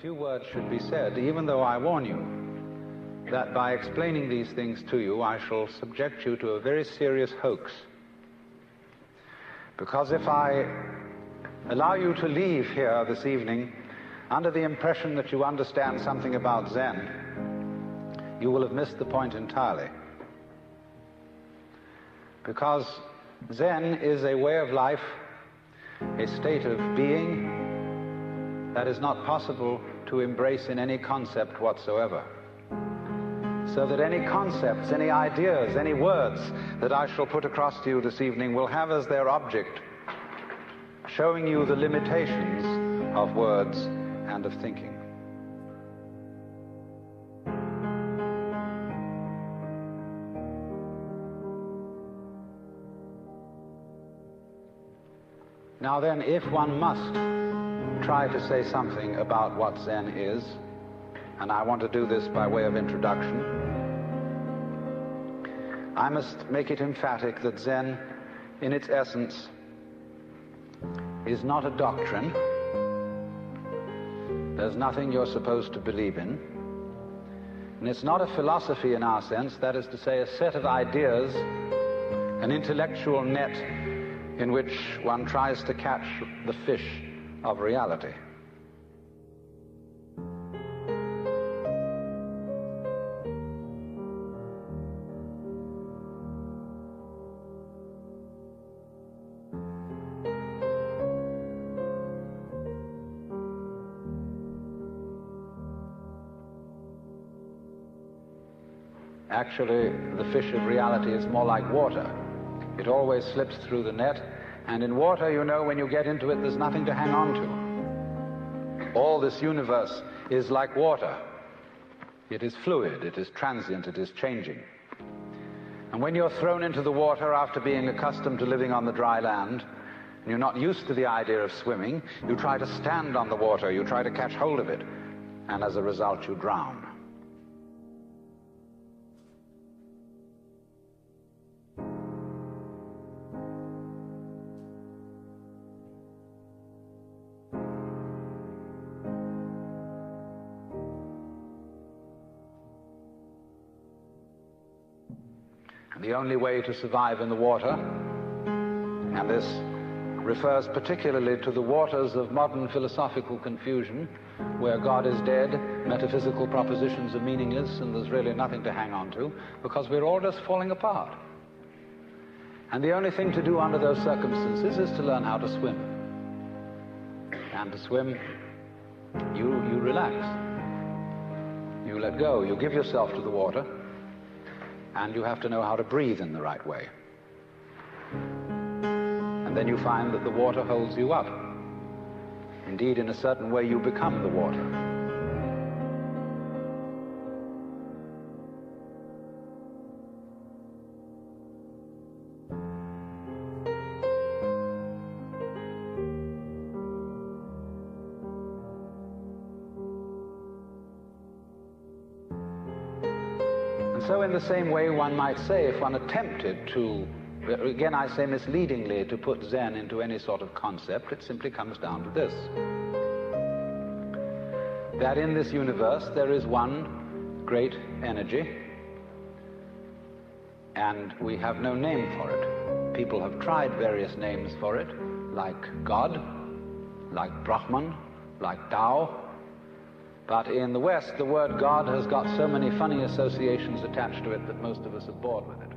few words should be said, even though I warn you that by explaining these things to you, I shall subject you to a very serious hoax. Because if I allow you to leave here this evening under the impression that you understand something about Zen, you will have missed the point entirely. Because Zen is a way of life, a state of being that is not possible to embrace in any concept whatsoever. So that any concepts, any ideas, any words that I shall put across to you this evening will have as their object showing you the limitations of words and of thinking. Now then, if one must try to say something about what Zen is, and I want to do this by way of introduction, I must make it emphatic that Zen, in its essence, is not a doctrine. There's nothing you're supposed to believe in. And it's not a philosophy in our sense, that is to say, a set of ideas, an intellectual net in which one tries to catch the fish of reality. Actually, the fish of reality is more like water. It always slips through the net, and in water, you know, when you get into it, there's nothing to hang on to. All this universe is like water. It is fluid, it is transient, it is changing. And when you're thrown into the water after being accustomed to living on the dry land, and you're not used to the idea of swimming, you try to stand on the water, you try to catch hold of it, and as a result, you drown. The only way to survive in the water, and this refers particularly to the waters of modern philosophical confusion, where God is dead, metaphysical propositions are meaningless, and there's really nothing to hang on to, because we're all just falling apart. And the only thing to do under those circumstances is to learn how to swim. And to swim, you relax. You let go, you give yourself to the water, and you have to know how to breathe in the right way. And then you find that the water holds you up. Indeed, in a certain way, you become the water. So in the same way, one might say, if one attempted to, again I say misleadingly, to put Zen into any sort of concept, it simply comes down to this: that in this universe there is one great energy, and we have no name for it. People have tried various names for it, like God, like Brahman, like Tao. But in the West, the word God has got so many funny associations attached to it that most of us are bored with it.